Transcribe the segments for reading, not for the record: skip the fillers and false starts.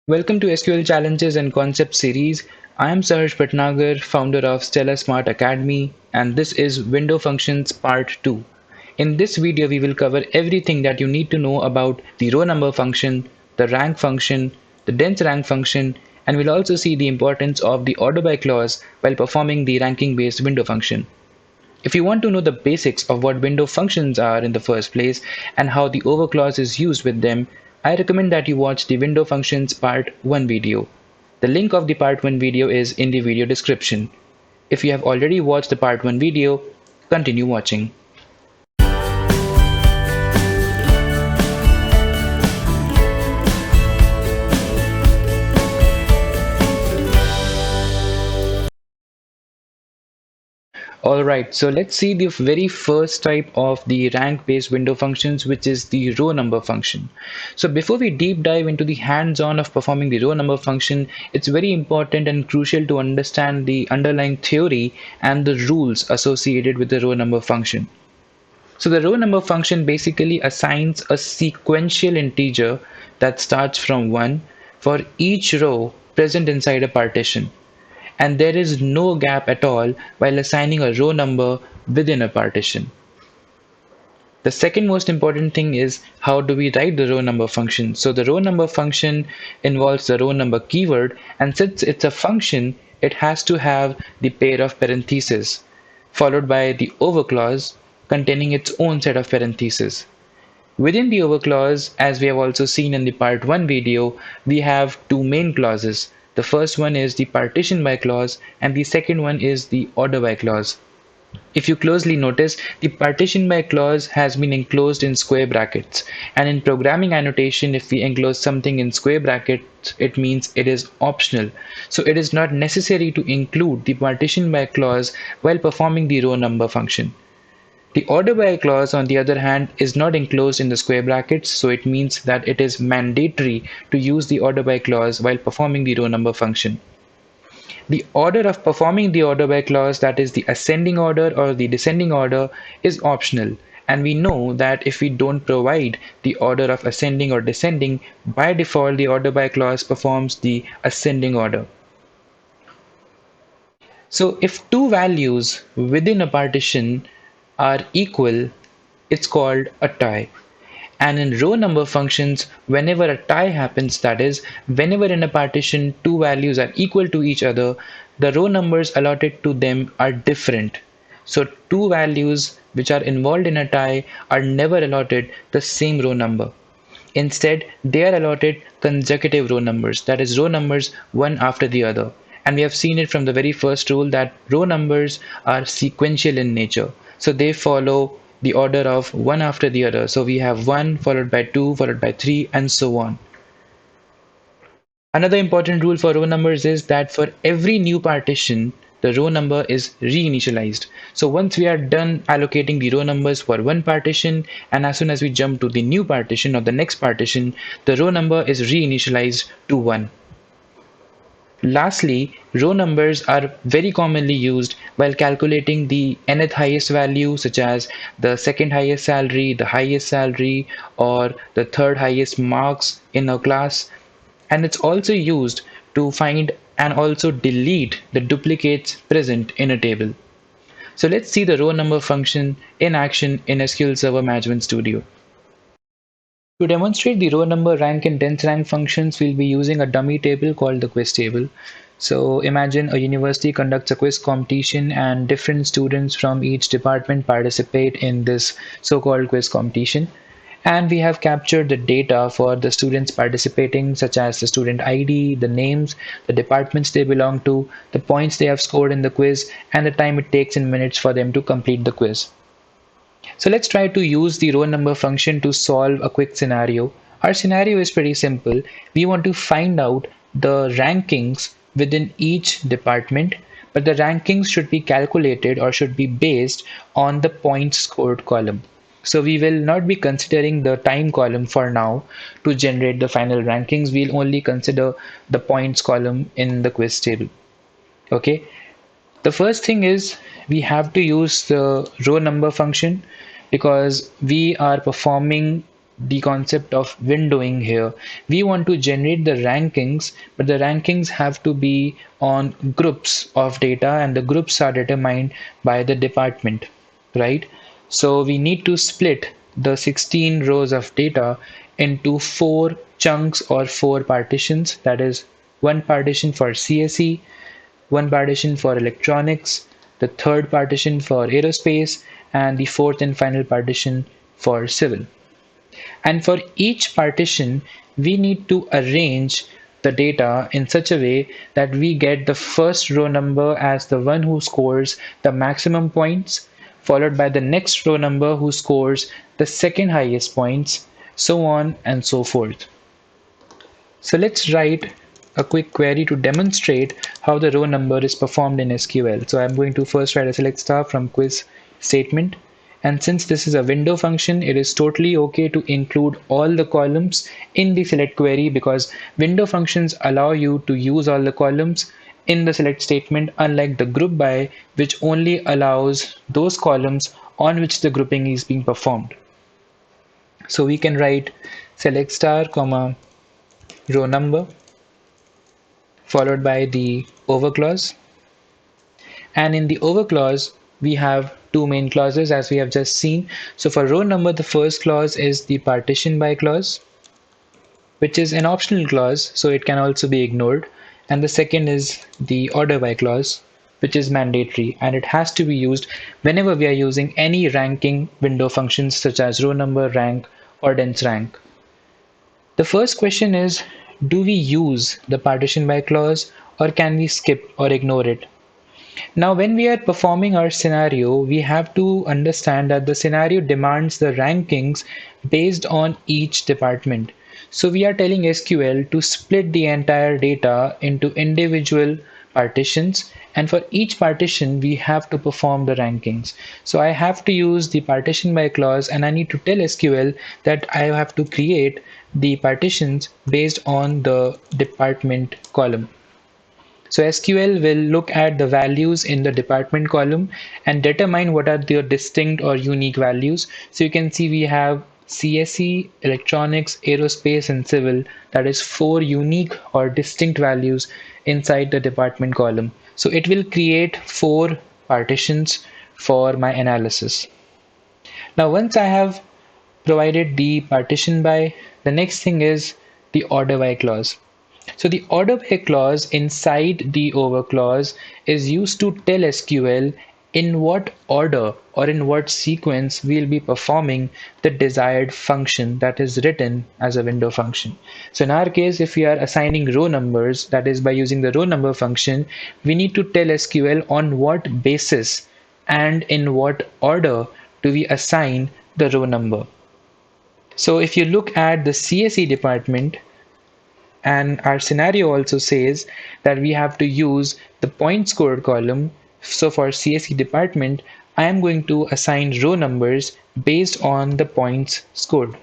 Welcome to SQL Challenges and Concept Series. I am Saraj Bhatnagar, founder of Stellar Smart Academy, and this is Window Functions Part 2. In this video, we will cover everything that you need to know about the row number function, the rank function, the dense rank function, and we'll also see the importance of the order by clause while performing the ranking based window function. If you want to know the basics of what window functions are in the first place and how the over clause is used with them, I recommend that you watch the window functions part 1 video. The link of the part 1 video is in the video description. If you have already watched the part 1 video, continue watching. Alright, so let's see the very first type of the rank-based window functions, which is the row number function. So before we deep dive into the hands-on of performing the row number function, it's very important and crucial to understand the underlying theory and the rules associated with the row number function. So the row number function basically assigns a sequential integer that starts from 1 for each row present inside a partition, and there is no gap at all while assigning a row number within a partition. The second most important thing is how do we write the row number function. So the row number function involves the row number keyword, and since it's a function, it has to have the pair of parentheses followed by the over clause containing its own set of parentheses. Within the over clause, as we have also seen in the part 1 video, we have two main clauses. The first one is the partition by clause and the second one is the order by clause. If you closely notice, the partition by clause has been enclosed in square brackets, and in programming annotation, if we enclose something in square brackets, it means it is optional. So it is not necessary to include the partition by clause while performing the row number function. The order by clause, on the other hand, is not enclosed in the square brackets, so it means that it is mandatory to use the order by clause while performing the row number function. The order of performing the order by clause, that is the ascending order or the descending order, is optional, and we know that if we don't provide the order of ascending or descending, by default the order by clause performs the ascending order. So if two values within a partition are equal, it's called a tie. And in row number functions, whenever a tie happens, that is, whenever in a partition two values are equal to each other, the row numbers allotted to them are different. So two values which are involved in a tie are never allotted the same row number. Instead, they are allotted consecutive row numbers, that is, row numbers one after the other. And we have seen it from the very first rule that row numbers are sequential in nature. So they follow the order of one after the other. So we have 1 followed by 2 followed by 3 and so on. Another important rule for row numbers is that for every new partition, the row number is reinitialized. So once we are done allocating the row numbers for one partition, and as soon as we jump to the new partition or the next partition, the row number is reinitialized to 1. Lastly, row numbers are very commonly used while calculating the nth highest value, such as the second highest salary, or the third highest marks in a class. And it's also used to find and also delete the duplicates present in a table. So let's see the row number function in action in SQL Server Management Studio. To demonstrate the row number, rank, and dense rank functions, we'll be using a dummy table called the quiz table. So imagine a university conducts a quiz competition and different students from each department participate in this so-called quiz competition. And we have captured the data for the students participating, such as the student ID, the names, the departments they belong to, the points they have scored in the quiz, and the time it takes in minutes for them to complete the quiz. So let's try to use the row number function to solve a quick scenario. Our scenario is pretty simple. We want to find out the rankings within each department, but the rankings should be calculated or should be based on the points scored column. So we will not be considering the time column for now to generate the final rankings. We'll only consider the points column in the quiz table. Okay. The first thing is we have to use the row number function because we are performing the concept of windowing here. We want to generate the rankings, but the rankings have to be on groups of data, and the groups are determined by the department, right? So we need to split the 16 rows of data into four chunks or four partitions. That is one partition for CSE, one partition for electronics, the third partition for aerospace, and the fourth and final partition for civil. And for each partition, we need to arrange the data in such a way that we get the first row number as the one who scores the maximum points, followed by the next row number who scores the second highest points, so on and so forth. So let's write a quick query to demonstrate how the row number is performed in SQL. So I'm going to first write a select star from quiz statement. And since this is a window function, it is totally okay to include all the columns in the select query, because window functions allow you to use all the columns in the select statement, unlike the group by, which only allows those columns on which the grouping is being performed. So we can write select star comma row number followed by the over clause. And in the over clause, we have two main clauses as we have just seen. So for row number, the first clause is the partition by clause, which is an optional clause, so it can also be ignored. And the second is the order by clause, which is mandatory, and it has to be used whenever we are using any ranking window functions such as row number, rank, or dense rank. The first question is, do we use the partition by clause, or can we skip or ignore it? Now, when we are performing our scenario, we have to understand that the scenario demands the rankings based on each department. So we are telling SQL to split the entire data into individual partitions, and for each partition we have to perform the rankings. So I have to use the partition by clause, and I need to tell SQL that I have to create the partitions based on the department column. So SQL will look at the values in the department column and determine what are their distinct or unique values. So you can see we have CSE, electronics, aerospace, and civil. That is four unique or distinct values inside the department column. So it will create four partitions for my analysis. Now, once I have provided the partition by, the next thing is the order by clause. So the order by clause inside the over clause is used to tell SQL in what order or in what sequence we'll be performing the desired function that is written as a window function. So in our case, if we are assigning row numbers, that is by using the row number function, we need to tell SQL on what basis and in what order do we assign the row number. So if you look at the CSE department, and our scenario also says that we have to use the point scored column. So for CSE department, I am going to assign row numbers based on the points scored.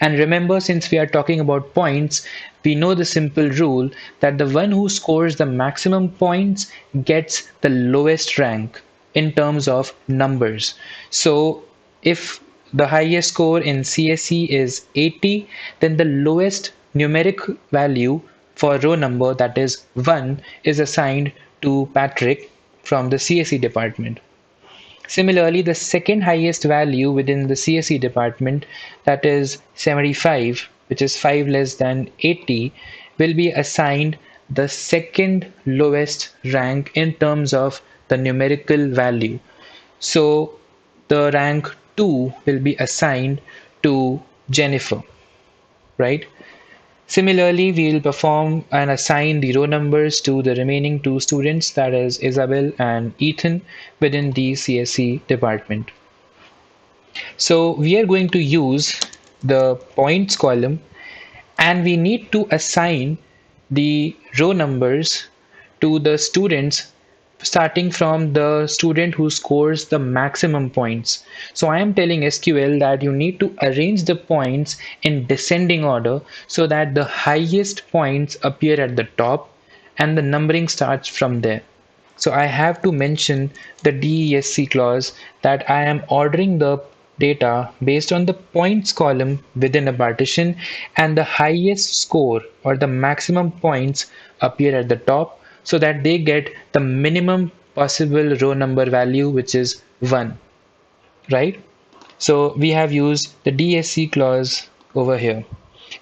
And remember, since we are talking about points, we know the simple rule that the one who scores the maximum points gets the lowest rank in terms of numbers. So if the highest score in CSE is 80, then the lowest numeric value for row number, that is 1, is assigned to Patrick from the CSE department. Similarly, the second highest value within the CSE department, that is 75, which is 5 less than 80, will be assigned the second lowest rank in terms of the numerical value. So the rank 2 will be assigned to Jennifer, right? Similarly, we will perform and assign the row numbers to the remaining two students, that is Isabel and Ethan, within the CSE department. So we are going to use the points column, and we need to assign the row numbers to the students starting from the student who scores the maximum points. So I am telling SQL that you need to arrange the points in descending order so that the highest points appear at the top and the numbering starts from there. So I have to mention the DESC clause that I am ordering the data based on the points column within a partition, and the highest score or the maximum points appear at the top so that they get the minimum possible row number value, which is 1, right? So we have used the DSC clause over here.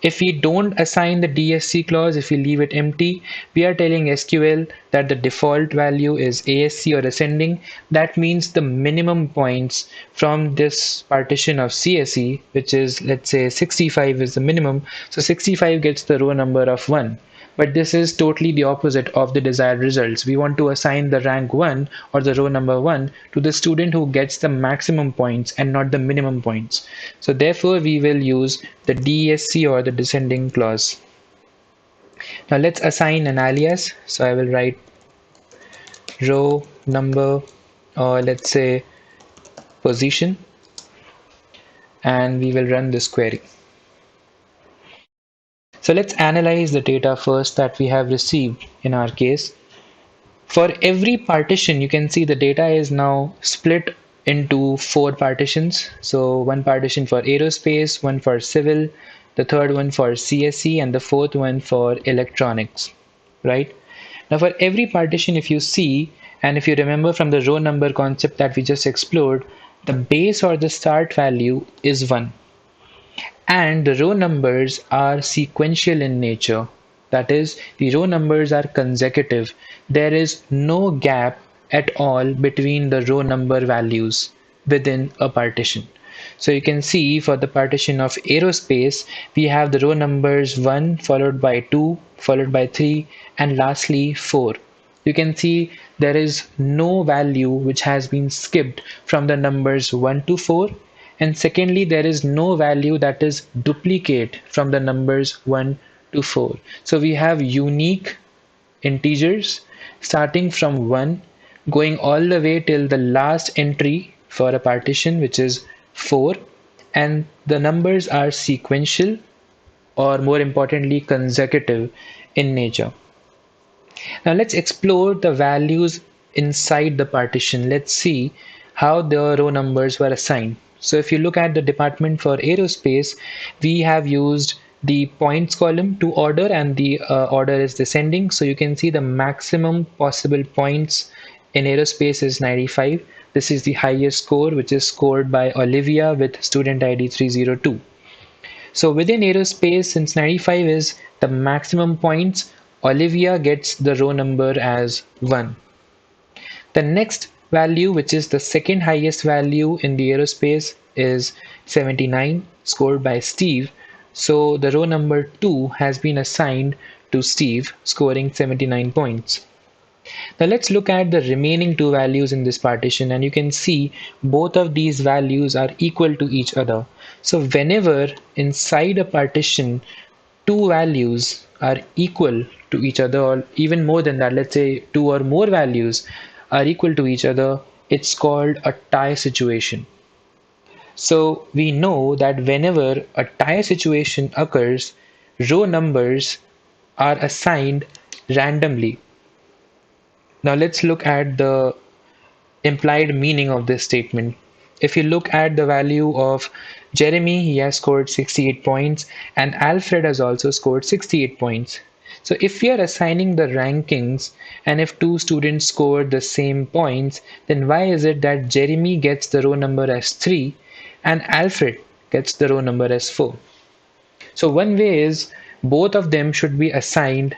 If we don't assign the DSC clause, if we leave it empty, we are telling SQL that the default value is ASC or ascending. That means the minimum points from this partition of CSE, which is, let's say, 65 is the minimum. So 65 gets the row number of 1. But this is totally the opposite of the desired results. We want to assign the rank 1 or the row number 1 to the student who gets the maximum points and not the minimum points. So therefore, we will use the DSC or the descending clause. Now let's assign an alias. So I will write row number, or let's say position, and we will run this query. So let's analyze the data first that we have received in our case. For every partition, you can see the data is now split into 4 partitions. So one partition for aerospace, one for civil, the third one for CSE, and the fourth one for electronics, right? Now for every partition, if you see, and if you remember from the row number concept that we just explored, the base or the start value is 1. And the row numbers are sequential in nature. That is, the row numbers are consecutive. There is no gap at all between the row number values within a partition. So you can see for the partition of aerospace, we have the row numbers 1 followed by 2 followed by 3 and lastly 4. You can see there is no value which has been skipped from the numbers 1 to 4, and secondly, there is no value that is duplicate from the numbers 1 to 4. So we have unique integers starting from 1 going all the way till the last entry for a partition, which is 4, and the numbers are sequential, or more importantly consecutive in nature. Now let's explore the values inside the partition. Let's see how the row numbers were assigned. So if you look at the department for aerospace, we have used the points column to order, and the order is descending. So you can see the maximum possible points in aerospace is 95. This is the highest score, which is scored by Olivia with student ID 302. So within aerospace, since 95 is the maximum points, Olivia gets the row number as 1. The next value, which is the second highest value in the aerospace, is 79, scored by Steve. So the row number 2 has been assigned to Steve, scoring 79 points. Now let's look at the remaining 2 values in this partition, and you can see both of these values are equal to each other. So whenever inside a partition 2 values are equal to each other, or even more than that, let's say 2 or more values are equal to each other, it's called a tie situation. So we know that whenever a tie situation occurs, row numbers are assigned randomly. Now let's look at the implied meaning of this statement. If you look at the value of Jeremy, he has scored 68 points, and Alfred has also scored 68 points. So if we are assigning the rankings, and if 2 students score the same points, then why is it that Jeremy gets the row number as 3 and Alfred gets the row number as 4? So one way is both of them should be assigned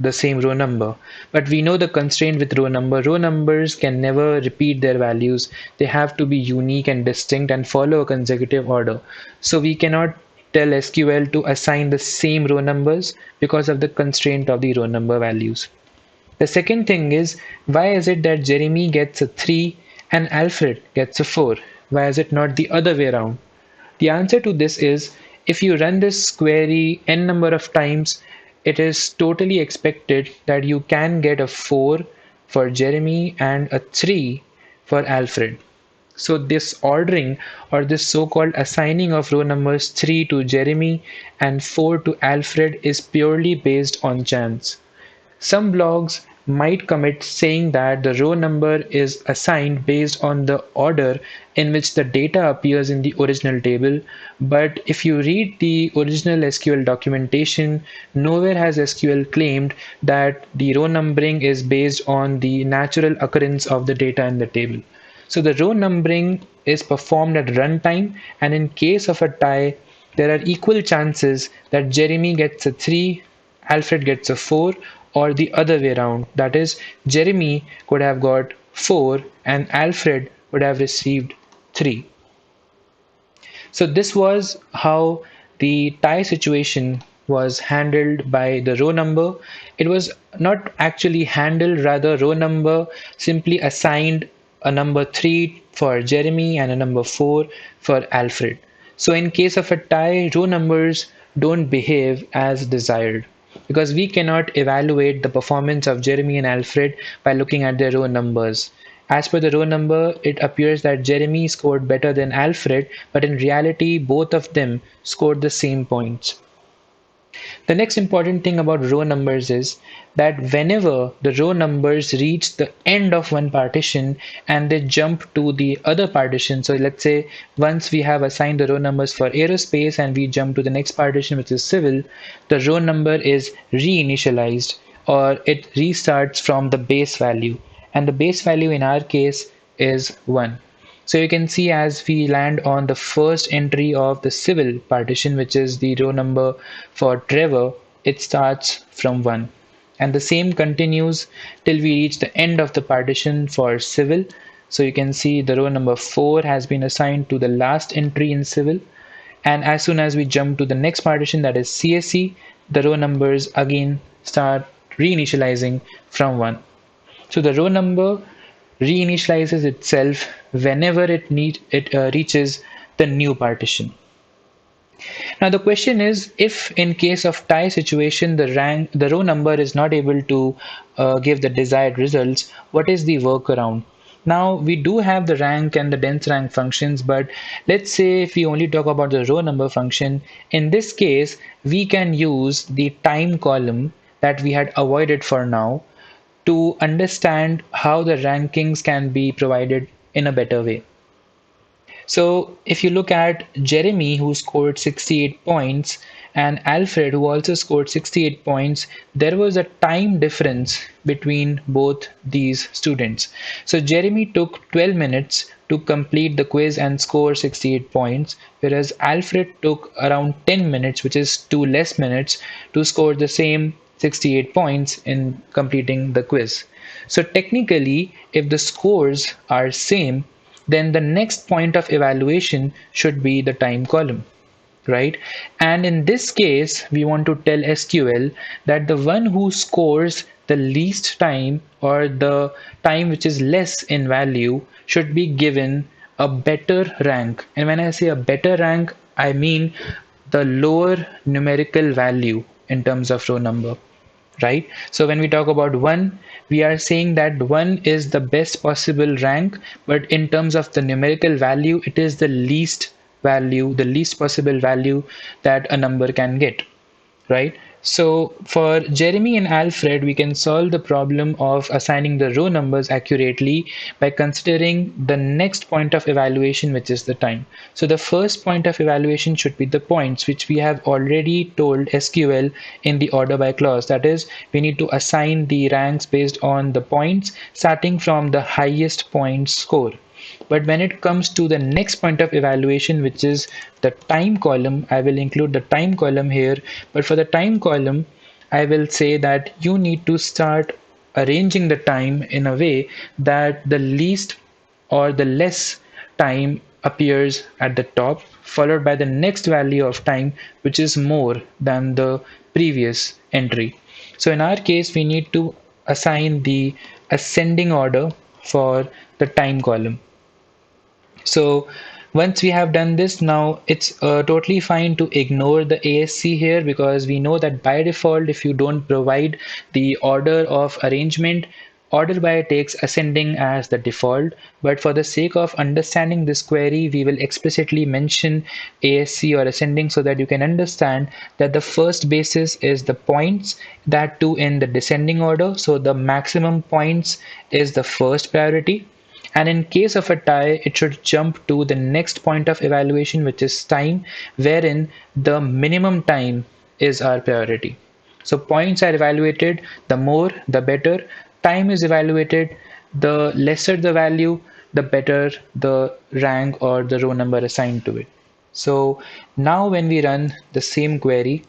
the same row number, but we know the constraint with row number. Row numbers can never repeat their values. They have to be unique and distinct and follow a consecutive order. So we cannot tell SQL to assign the same row numbers because of the constraint of the row number values. The second thing is, why is it that Jeremy gets a 3 and Alfred gets a 4? Why is it not the other way around? The answer to this is, if you run this query n number of times, it is totally expected that you can get a 4 for Jeremy and a 3 for Alfred. So this ordering, or this so-called assigning of row numbers 3 to Jeremy and 4 to Alfred, is purely based on chance. Some blogs might commit saying that the row number is assigned based on the order in which the data appears in the original table. But if you read the original SQL documentation, nowhere has SQL claimed that the row numbering is based on the natural occurrence of the data in the table. So the row numbering is performed at runtime, and in case of a tie, there are equal chances that Jeremy gets a 3, Alfred gets a 4, or the other way around. That is, Jeremy could have got 4 and Alfred would have received 3. So this was how the tie situation was handled by the row number. It was not actually handled, rather row number simply assigned a number 3 for Jeremy and a number 4 for Alfred. So in case of a tie, row numbers don't behave as desired because we cannot evaluate the performance of Jeremy and Alfred by looking at their row numbers. As per the row number, it appears that Jeremy scored better than Alfred, but in reality, both of them scored the same points. The next important thing about row numbers is that whenever the row numbers reach the end of one partition and they jump to the other partition, so let's say once we have assigned the row numbers for aerospace and we jump to the next partition, which is civil, the row number is reinitialized or it restarts from the base value. And the base value in our case is 1. So you can see as we land on the first entry of the civil partition, which is the row number for Trevor, it starts from 1. And the same continues till we reach the end of the partition for civil. So you can see the row number 4 has been assigned to the last entry in civil. And as soon as we jump to the next partition, that is CSE, the row numbers again start reinitializing from 1. So the row number reinitializes itself whenever it reaches the new partition. Now the question is, if in case of tie situation the row number is not able to give the desired results, what is the workaround? Now we do have the rank and the dense rank functions, but let's say if we only talk about the row number function, in this case we can use the time column that we had avoided for now to understand how the rankings can be provided in a better way. So if you look at Jeremy, who scored 68 points, and Alfred, who also scored 68 points, there was a time difference between both these students. So Jeremy took 12 minutes to complete the quiz and score 68 points, whereas Alfred took around 10 minutes, which is 2 less minutes, to score the same 68 points in completing the quiz. So technically, if the scores are same, then the next point of evaluation should be the time column, right? And in this case, we want to tell SQL that the one who scores the least time or the time which is less in value should be given a better rank. And when I say a better rank, I mean the lower numerical value in terms of row number, right? So when we talk about 1, we are saying that 1 is the best possible rank, but in terms of the numerical value, it is the least value, the least possible value that a number can get, right? So for Jeremy and Alfred, we can solve the problem of assigning the row numbers accurately by considering the next point of evaluation, which is the time. So the first point of evaluation should be the points, which we have already told SQL in the order by clause. That is, we need to assign the ranks based on the points starting from the highest point score. But when it comes to the next point of evaluation, which is the time column, I will include the time column here. But for the time column, I will say that you need to start arranging the time in a way that the least or the less time appears at the top, followed by the next value of time, which is more than the previous entry. So in our case, we need to assign the ascending order for the time column. So once we have done this, now it's totally fine to ignore the ASC here, because we know that by default, if you don't provide the order of arrangement, Order by takes ascending as the default, but for the sake of understanding this query, we will explicitly mention ASC or ascending so that you can understand that the first basis is the points, that too in the descending order. So the maximum points is the first priority. And in case of a tie, it should jump to the next point of evaluation, which is time, wherein the minimum time is our priority. So points are evaluated, the more, the better. Time is evaluated, the lesser the value, the better the rank or the row number assigned to it. So now when we run the same query,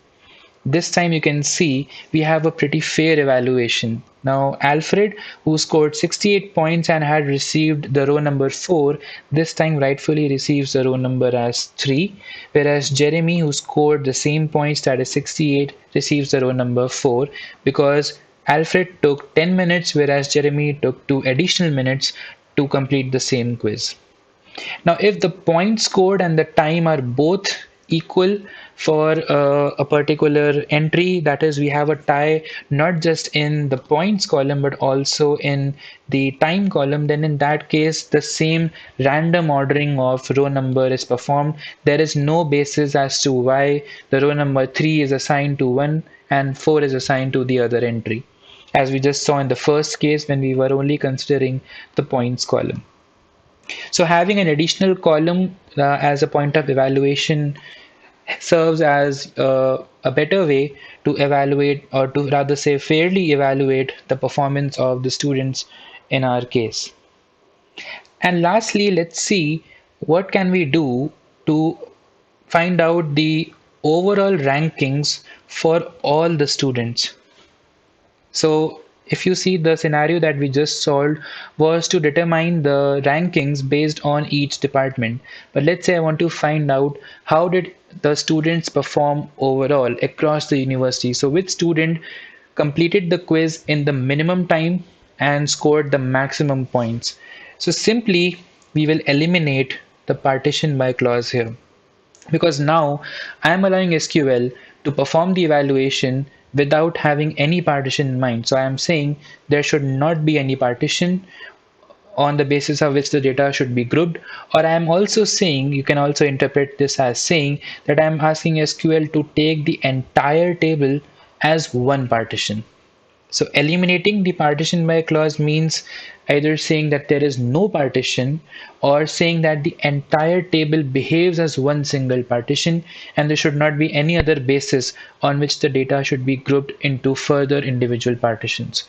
this time you can see we have a pretty fair evaluation. Now Alfred, who scored 68 points and had received the row number 4, this time rightfully receives the row number as 3, whereas Jeremy, who scored the same points, that is 68, receives the row number 4, because Alfred took 10 minutes whereas Jeremy took 2 additional minutes to complete the same quiz. Now, if the point scored and the time are both equal for a particular entry, that is, we have a tie not just in the points column but also in the time column, then in that case, the same random ordering of row number is performed. There is no basis as to why the row number 3 is assigned to one and 4 is assigned to the other entry, as we just saw in the first case when we were only considering the points column. So having an additional column as a point of evaluation serves as a better way to evaluate, or to rather say fairly evaluate, the performance of the students in our case. And lastly, let's see what can we do to find out the overall rankings for all the students. So if you see, the scenario that we just solved was to determine the rankings based on each department. But let's say I want to find out how did the students perform overall across the university. So which student completed the quiz in the minimum time and scored the maximum points. So simply we will eliminate the partition by clause here, because now I am allowing SQL to perform the evaluation without having any partition in mind. So I am saying there should not be any partition on the basis of which the data should be grouped. Or I am also saying, you can also interpret this as saying that I am asking SQL to take the entire table as one partition. So eliminating the partition by clause means either saying that there is no partition or saying that the entire table behaves as one single partition and there should not be any other basis on which the data should be grouped into further individual partitions.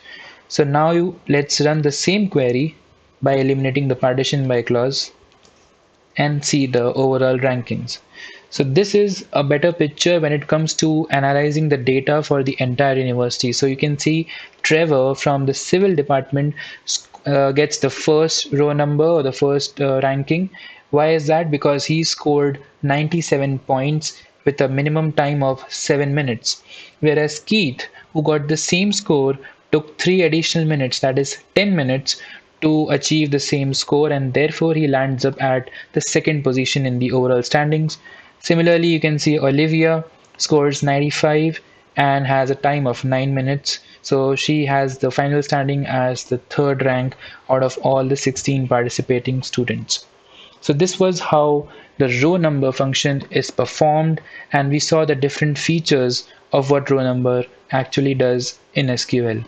So now let's run the same query by eliminating the partition by clause and see the overall rankings. So this is a better picture when it comes to analyzing the data for the entire university. So you can see Trevor from the civil department gets the first row number or the first ranking. Why is that? Because he scored 97 points with a minimum time of 7 minutes. Whereas Keith, who got the same score, took 3 additional minutes, that is 10 minutes, to achieve the same score, and therefore he lands up at the second position in the overall standings. Similarly, you can see Olivia scores 95 and has a time of 9 minutes. So she has the final standing as the third rank out of all the 16 participating students. So this was how the row number function is performed, and we saw the different features of what row number actually does in SQL.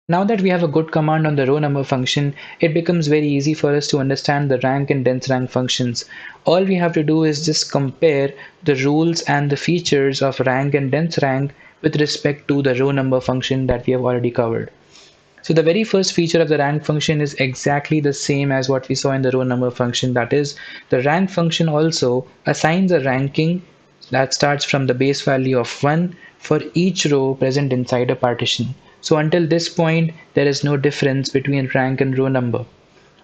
Now that we have a good command on the row number function, it becomes very easy for us to understand the rank and dense rank functions. All we have to do is just compare the rules and the features of rank and dense rank with respect to the row number function that we have already covered. So the very first feature of the rank function is exactly the same as what we saw in the row number function. That is, the rank function also assigns a ranking that starts from the base value of 1 for each row present inside a partition. So until this point, there is no difference between rank and row number.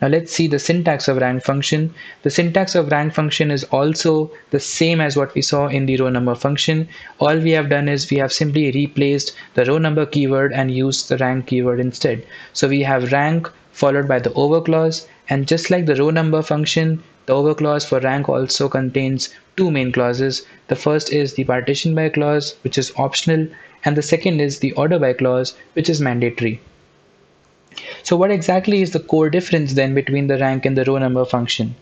Now let's see the syntax of rank function. The syntax of rank function is also the same as what we saw in the row number function. All we have done is we have simply replaced the row number keyword and used the rank keyword instead. So we have rank followed by the over clause, and just like the row number function, The overclause for rank also contains two main clauses. The first is the partition by clause, which is optional, and the second is the order by clause, which is mandatory. So what exactly is the core difference then between the rank and the row number function?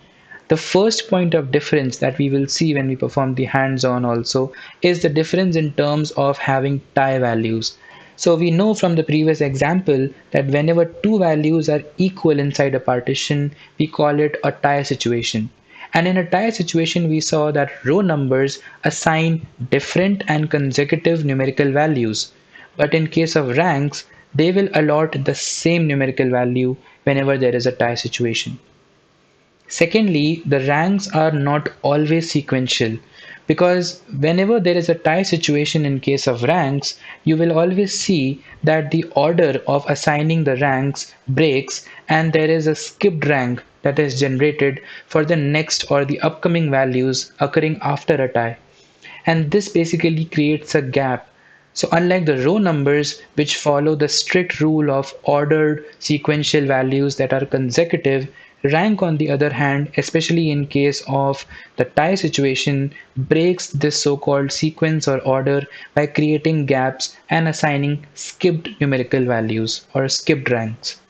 The first point of difference that we will see when we perform the hands-on also is the difference in terms of having tie values. So we know from the previous example that whenever two values are equal inside a partition, we call it a tie situation. And in a tie situation, we saw that row numbers assign different and consecutive numerical values. But in case of ranks, they will allot the same numerical value whenever there is a tie situation. Secondly, the ranks are not always sequential because whenever there is a tie situation in case of ranks, you will always see that the order of assigning the ranks breaks and there is a skipped rank that is generated for the next or the upcoming values occurring after a tie. And this basically creates a gap. So unlike the row numbers, which follow the strict rule of ordered sequential values that are consecutive, rank on the other hand, especially in case of the tie situation, breaks this so-called sequence or order by creating gaps and assigning skipped numerical values or skipped ranks.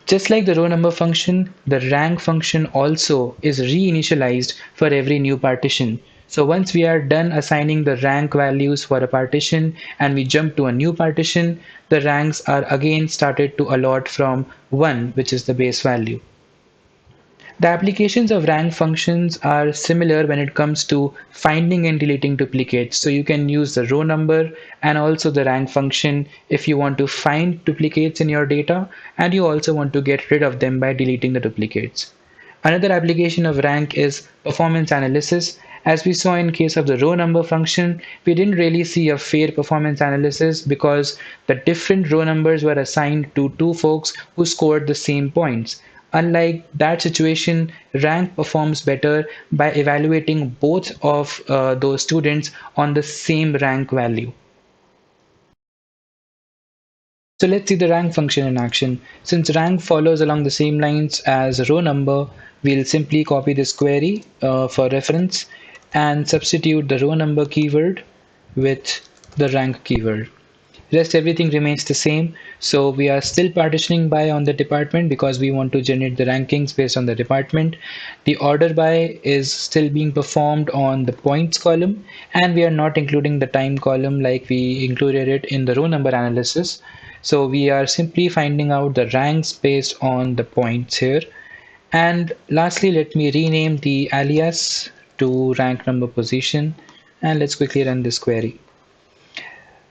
Just like the row number function, the rank function also is reinitialized for every new partition. So once we are done assigning the rank values for a partition and we jump to a new partition, the ranks are again started to allot from 1, which is the base value. The applications of rank functions are similar when it comes to finding and deleting duplicates. So you can use the row number and also the rank function if you want to find duplicates in your data and you also want to get rid of them by deleting the duplicates. Another application of rank is performance analysis. As we saw in case of the row number function, we didn't really see a fair performance analysis because the different row numbers were assigned to two folks who scored the same points. Unlike that situation, rank performs better by evaluating both of those students on the same rank value. So let's see the rank function in action. Since rank follows along the same lines as row number, we'll simply copy this query for reference and substitute the row number keyword with the rank keyword. Rest everything remains the same. So we are still partitioning by on the department because we want to generate the rankings based on the department. The order by is still being performed on the points column, and we are not including the time column like we included it in the row number analysis. So we are simply finding out the ranks based on the points here. And lastly, let me rename the alias to rank number position, and let's quickly run this query.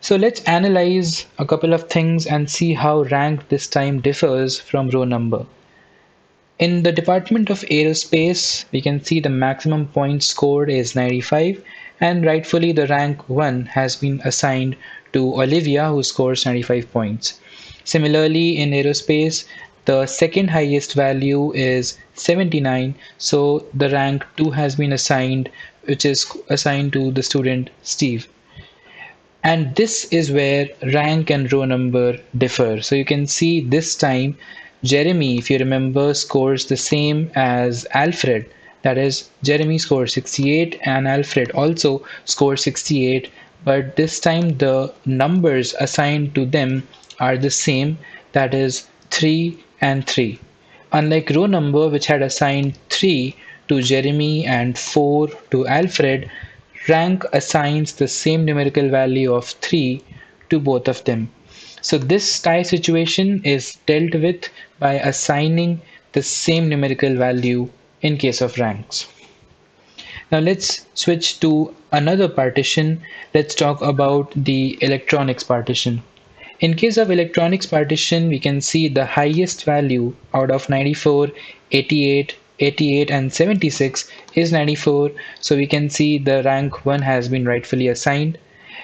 So let's analyze a couple of things and see how rank this time differs from row number. In the department of aerospace, we can see the maximum points scored is 95 and rightfully the rank 1 has been assigned to Olivia who scores 95 points. Similarly, in aerospace, the second highest value is 79, so the rank 2 has been assigned, which is assigned to the student Steve. And this is where rank and row number differ. So you can see this time Jeremy, if you remember, scores the same as Alfred. That is, Jeremy scores 68 and Alfred also scores 68. But this time the numbers assigned to them are the same. That is 3 and 3. Unlike row number, which had assigned 3 to Jeremy and 4 to Alfred, rank assigns the same numerical value of 3 to both of them. So this tie situation is dealt with by assigning the same numerical value in case of ranks. Now let's switch to another partition. Let's talk about the electronics partition. In case of electronics partition, we can see the highest value out of 94, 88, 88 and 76 is 94, so we can see the rank 1 has been rightfully assigned.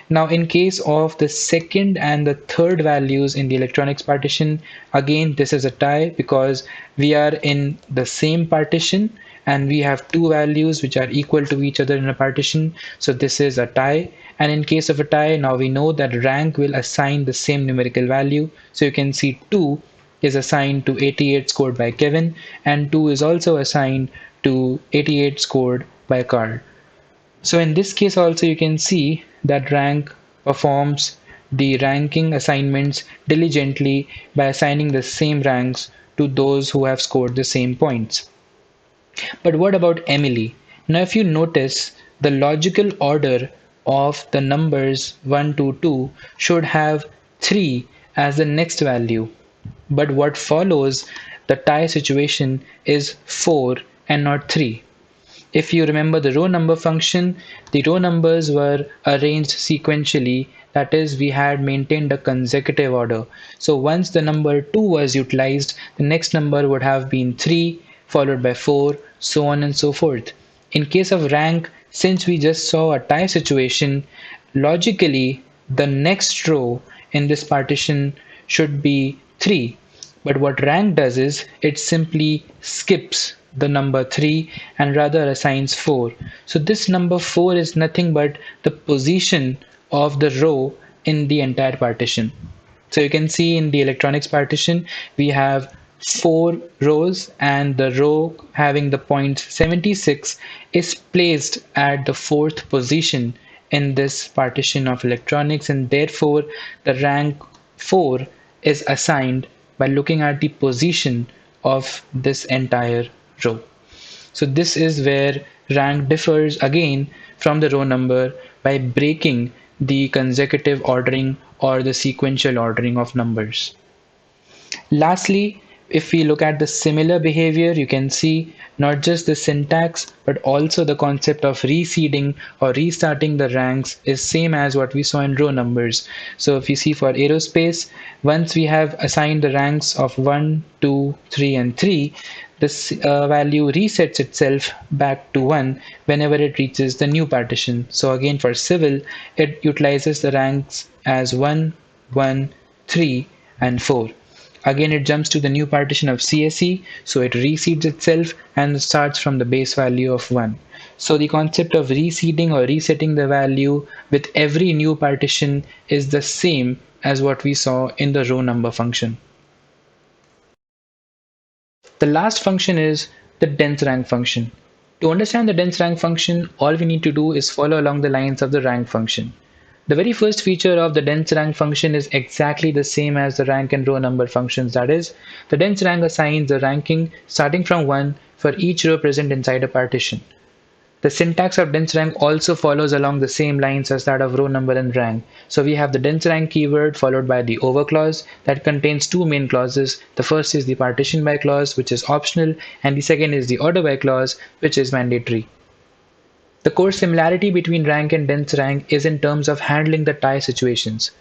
Now in case of the second and the third values in the electronics partition, again this is a tie because we are in the same partition and we have two values which are equal to each other in a partition, so this is a tie. And in case of a tie, now we know that rank will assign the same numerical value, so you can see 2 is assigned to 88 scored by Kevin and 2 is also assigned to 88 scored by Carl. So in this case also you can see that rank performs the ranking assignments diligently by assigning the same ranks to those who have scored the same points. But what about Emily? Now if you notice, the logical order of the numbers 1 to 2 should have 3 as the next value. But what follows the tie situation is 4 and not 3. If you remember the row number function, the row numbers were arranged sequentially. That is, we had maintained a consecutive order. So once the number 2 was utilized, the next number would have been 3, followed by 4, so on and so forth. In case of rank, since we just saw a tie situation, logically the next row in this partition should be 3. But what rank does is it simply skips the number 3 and rather assigns 4. So this number 4 is nothing but the position of the row in the entire partition. So you can see in the electronics partition, we have 4 rows, and the row having the point 76 is placed at the 4th position in this partition of electronics, and therefore the rank 4 is assigned by looking at the position of this entire row. So this is where rank differs again from the row number by breaking the consecutive ordering or the sequential ordering of numbers. Lastly, if we look at the similar behavior, you can see not just the syntax but also the concept of reseeding or restarting the ranks is same as what we saw in row numbers. So if you see for aerospace, once we have assigned the ranks of 1, 2, 3 and 3, this value resets itself back to 1 whenever it reaches the new partition. So again for civil, it utilizes the ranks as 1, 1, 3 and 4. Again, it jumps to the new partition of CSE, so it reseeds itself and starts from the base value of 1. So the concept of reseeding or resetting the value with every new partition is the same as what we saw in the row number function. The last function is the dense rank function. To understand the dense rank function, all we need to do is follow along the lines of the rank function. The very first feature of the dense rank function is exactly the same as the rank and row number functions. That is, the dense rank assigns the ranking starting from 1 for each row present inside a partition. The syntax of dense rank also follows along the same lines as that of row number and rank. So we have the dense rank keyword followed by the over clause that contains two main clauses. The first is the partition by clause, which is optional, and the second is the order by clause, which is mandatory. The core similarity between rank and dense rank is in terms of handling the tie situations.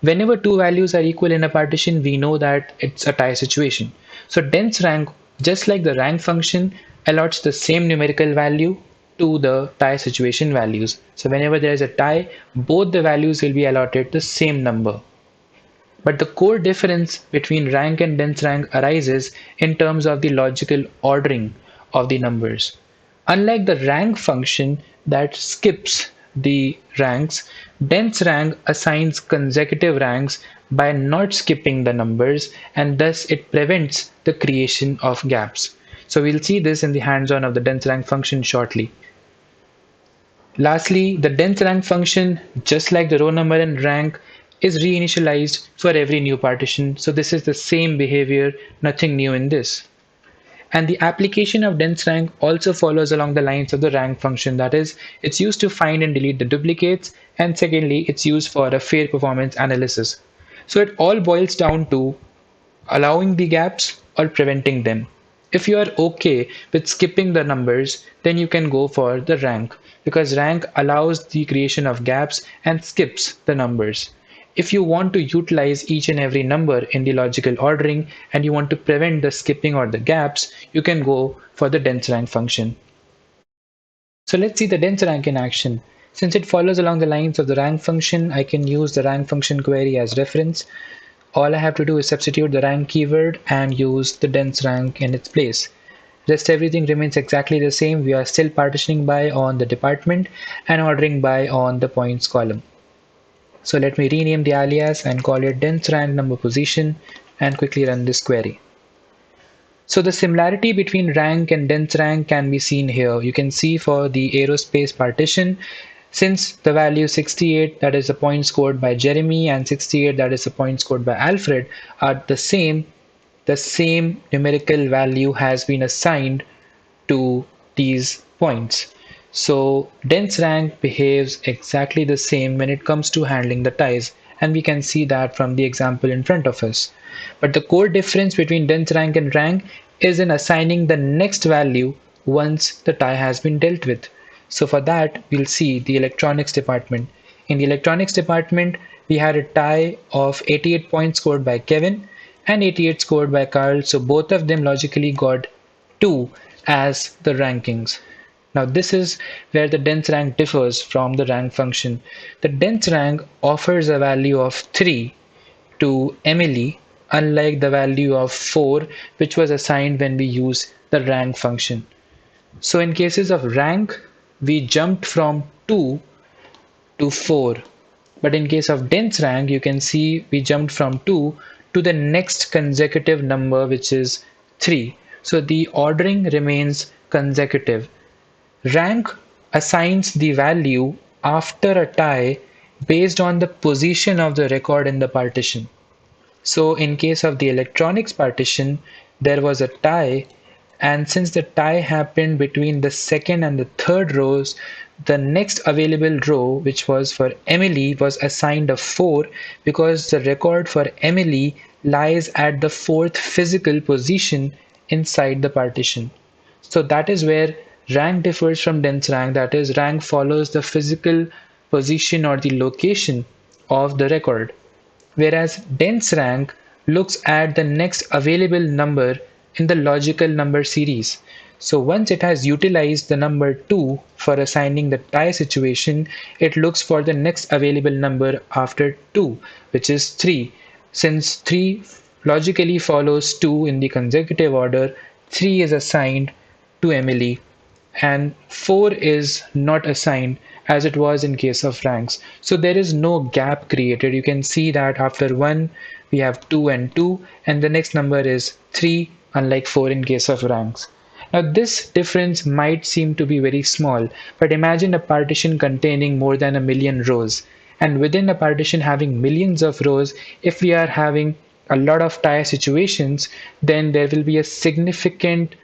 Whenever two values are equal in a partition, we know that it's a tie situation. So dense rank, just like the rank function, allots the same numerical value to the tie situation values. So whenever there is a tie, both the values will be allotted the same number. But the core difference between rank and dense rank arises in terms of the logical ordering of the numbers. Unlike the rank function that skips the ranks, dense rank assigns consecutive ranks by not skipping the numbers, and thus it prevents the creation of gaps. So we'll see this in the hands-on of the dense rank function shortly. Lastly, the dense rank function, just like the row number and rank, is reinitialized for every new partition. So this is the same behavior, nothing new in this. And the application of dense rank also follows along the lines of the rank function. That is, it's used to find and delete the duplicates, and secondly, it's used for a fair performance analysis. So it all boils down to allowing the gaps or preventing them. If you are okay with skipping the numbers, then you can go for the rank, because rank allows the creation of gaps and skips the numbers. If you want to utilize each and every number in the logical ordering and you want to prevent the skipping or the gaps, you can go for the dense rank function. So let's see the dense rank in action. Since it follows along the lines of the rank function, I can use the rank function query as reference. All I have to do is substitute the rank keyword and use the dense rank in its place. Rest everything remains exactly the same. We are still partitioning by on the department and ordering by on the points column. So let me rename the alias and call it dense rank number position and quickly run this query. So the similarity between rank and dense rank can be seen here. You can see for the aerospace partition, since the value 68, that is the point scored by Jeremy, and 68, that is the point scored by Alfred, are the same numerical value has been assigned to these points. So dense rank behaves exactly the same when it comes to handling the ties, and we can see that from the example in front of us. But the core difference between dense rank and rank is in assigning the next value once the tie has been dealt with. So for that, we'll see the electronics department. In the electronics department, we had a tie of 88 points scored by Kevin and 88 scored by Carl. So both of them logically got 2 as the rankings. Now this is where the dense rank differs from the rank function. The dense rank offers a value of 3 to Emily, unlike the value of 4 which was assigned when we use the rank function. So in cases of rank, we jumped from 2 to 4. But in case of dense rank, you can see we jumped from 2 to the next consecutive number, which is 3. So the ordering remains consecutive. Rank assigns the value after a tie based on the position of the record in the partition. So in case of the electronics partition, there was a tie, and since the tie happened between the second and the third rows, the next available row, which was for Emily, was assigned a 4 because the record for Emily lies at the fourth physical position inside the partition. So that is where rank differs from dense rank, that is, rank follows the physical position or the location of the record, whereas dense rank looks at the next available number in the logical number series. So once it has utilized the number 2 for assigning the tie situation, it looks for the next available number after 2, which is 3. Since 3 logically follows 2 in the consecutive order, 3 is assigned to Emily and 4 is not assigned as it was in case of ranks. So there is no gap created. You can see that after 1 we have 2 and 2, and the next number is 3, unlike 4 in case of ranks. Now this difference might seem to be very small, but imagine a partition containing more than a million rows, and within a partition having millions of rows, if we are having a lot of tie situations, then there will be a significant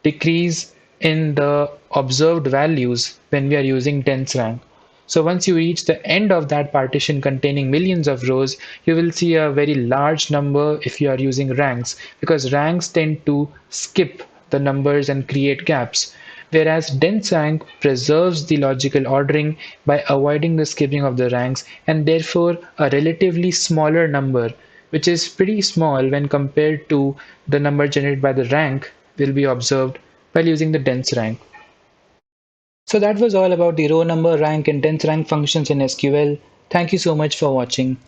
decrease in the observed values when we are using dense rank. So once you reach the end of that partition containing millions of rows, you will see a very large number if you are using ranks, because ranks tend to skip the numbers and create gaps, whereas dense rank preserves the logical ordering by avoiding the skipping of the ranks, and therefore a relatively smaller number, which is pretty small when compared to the number generated by the rank, will be observed while using the dense rank. So that was all about the row number, rank, and dense rank functions in SQL. Thank you so much for watching.